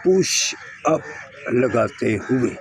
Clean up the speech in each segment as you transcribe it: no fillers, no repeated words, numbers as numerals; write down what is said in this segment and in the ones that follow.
push up लगाते हुए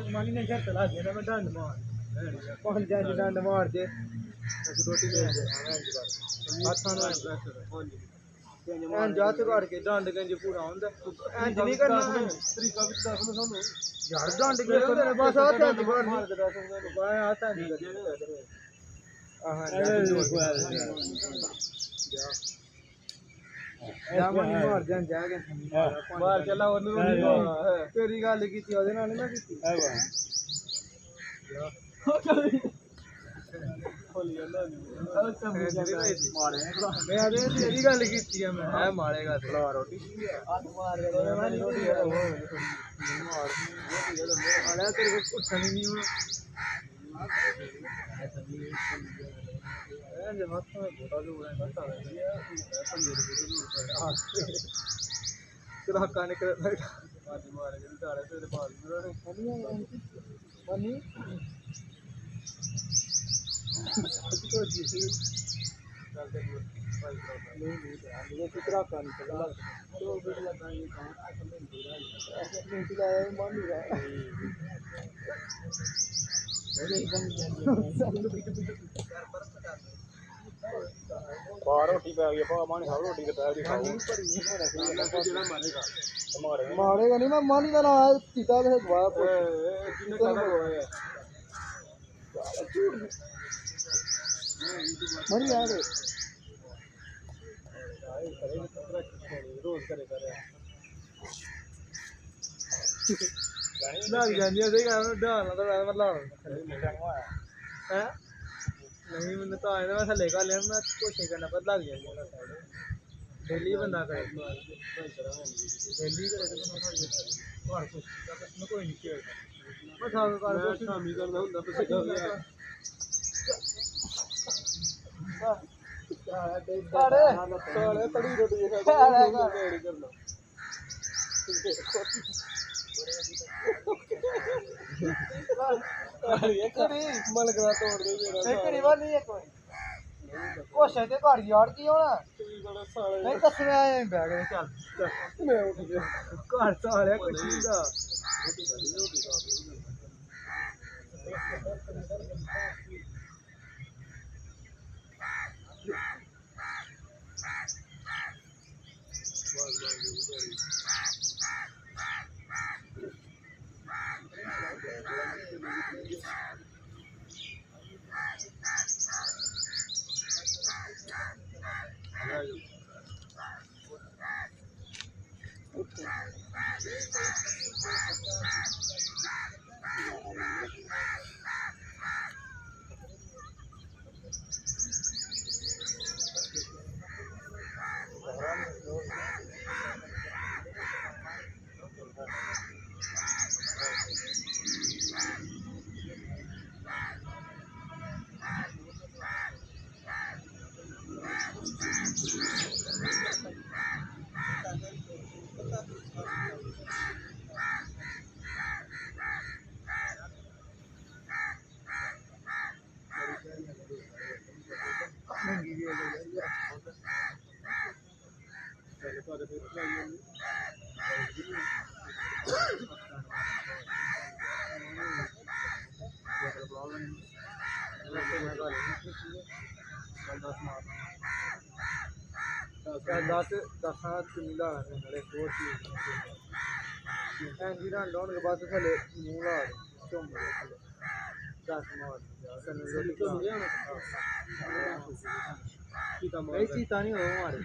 मानी ने शर्त ला दिया मैं डंड मार कौन जाए डंड मार दे रोटी ले हाथां नाल जा ते काट के डंड गंज पूरा होंदा इंज नहीं करना तरीका भी दस में सुनो यार डंड के होंदे ने बस हाथ इंज मार दे दस में बाएं हाथ इंज कर जामन मार जान जाके बाहर चला ओनू तेरी गल कीती ओदे नाल ना कीती है वाह मैं आदे तेरी गल कीती है मैं है मारेगा थोड़ा रोटी हाथ मार के रोटी मार आला तेरे को उठन ही नहीं हुआ जे हाथ में बोला जो है घटा है तेरा काने के आज मारे के डाले तेरे बाल मनी तो जी चलते नहीं कितना काने के तो भी लगाएंगे कहां नहीं दिलाया मान नहीं रहा रोटी पै गई मानी सब रोटी मारेगा नहीं मैं मानी का ना पिता के मरी यार रोज करे लग जाती है डालना तो मतलब है नहीं मैंने तो आया मैं थले का लिया मैं कोशिश करना पर लग गया डेली बंदा करे डेली करे तो और कुछ मैं कोई नहीं किया मैं था कर शामी करना ਹੁੰਦਾ पे सिखा गया सारे सारे तड़ी रोटी करना एक मलकरा तोड़ दे मेरा एक रिवा नहीं एक कोशिश ते कर यार की होना नहीं कसने आए बैग चल मैं उठ गया घर सारे कुछ दा दस मिला मेरे कोच रन डाउन के बाद थले मुँह ला चुम दस मार कई चीता नहीं हो हमारे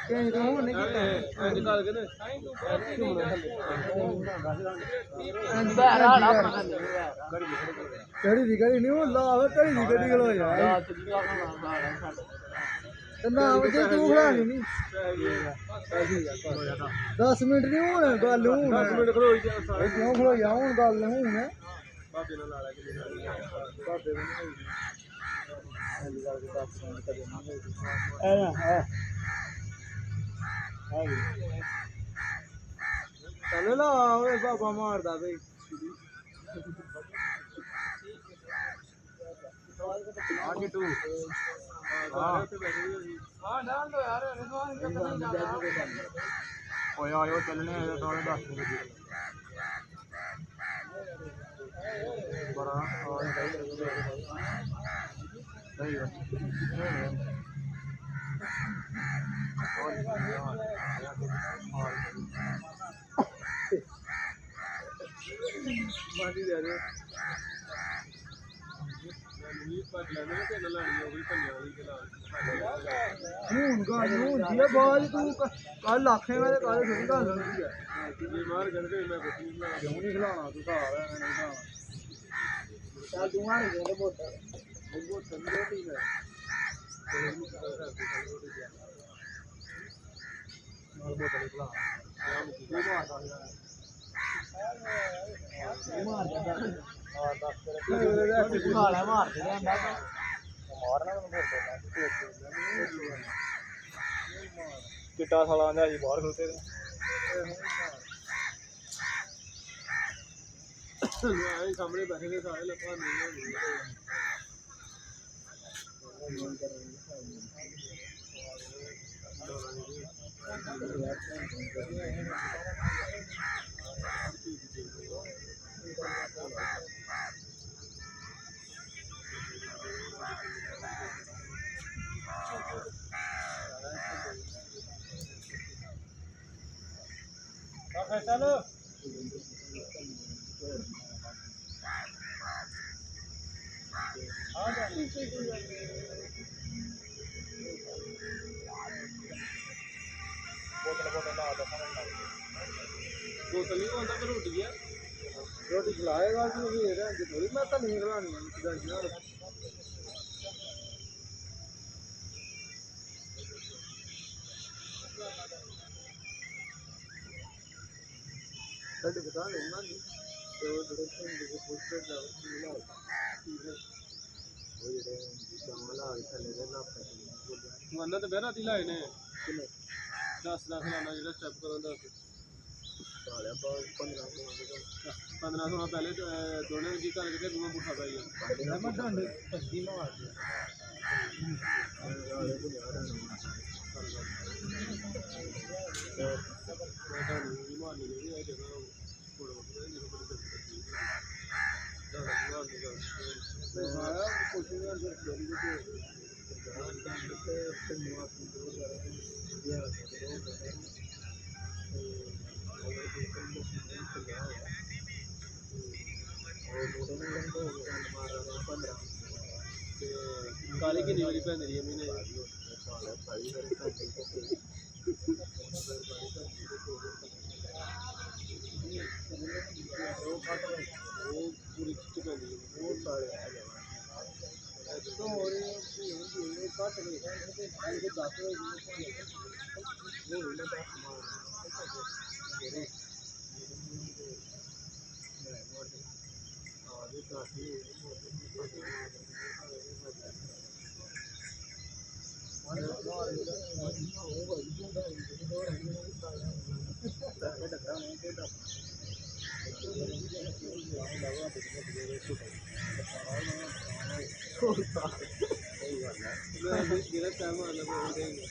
कहीं तो हो नहीं निकाल के ना कड़ी दी कड़ी नहीं हो ला कड़ी दी कड़ी गलो यार ना मुझे तू खड़ानी नहीं 10 मिनट नहीं होने गल हूं 10 मिनट खड़ो जा क्यों खड़ो जा हूं गल हूं ने बाबे ने लाला के बाबे ने चलो ना ओए बाबा मारदा भाई आगे तू हां डाल दो यार ओए आयो चलने है थोड़े 10 मिनट बड़ा और सही है मारी दे रहे हूं जी बाज तू कल आखे मैं कल थोड़ी गल होंदी है बीमार करके मैं कुछ नहीं क्यों नहीं खिलाना तू घर है नहीं खिलाना चल तू आ नहीं दे बोतल रोटी है और बोतल खिला मार चिट्टा साला आंदा जी बाहर खड़ोते सामने बैठे थे सारे लगा नहीं चलो बोतल नहीं होता तो रोटी है रोटी खिलाएगा थोड़ी मैं तो नहीं खिलानी ਸਾਡੇ ਬਤਾ ਲੈਣਾ ਨਹੀਂ ਤੇ ਉਹ ਜਿਹੜੇ ਪਿੰਡ ਦੇ ਪੁੱਛਦੇ ਜਾਓ ਮਿਲਾ ਉਹ ਜਿਹੜੇ ਚਾਵਲ ਆ ਥੱਲੇ ਦੇ ਲਾਪੇ ਮੰਨ ਤਾਂ ਬਹਿਰਾ ਦੀ ਲਾਏ ਨੇ ਕਿੰਨੇ 10 ਲਾਣਾ ਜਿਹੜਾ ਸਟੈਪ ਕਰਨ ਦਾ ਸਾਲਿਆ 15 16 ਪਹਿਲੇ ਦੋਨੇ ਜੀ ਘਰ ਕਿਤੇ ਦੂਆ ਪੁੱਠਾ ਪੈ ਗਿਆ ਮੈਂ ਢੰਡ ਪੱਤੀ ਮਾਰ ਕਾਲੀ ਕਿੰਨੀ ਵਾਰੀ ਪੈਂਦੀ ਹੈ ਮਹੀਨੇ ਉਹ ਪੂਰੀ ਚਿੱਟੀ ਪੈਂਦੀ ਹੈ ਬਹੁਤ ਸਾਰੇ ਹੋਰ ਘੱਟ ਨਹੀਂ ਤੇ 10 ਜਿਹੜਾ ਟਾਈਮ ਆਉਂਦਾ ਉਹਦੇ ਹੀ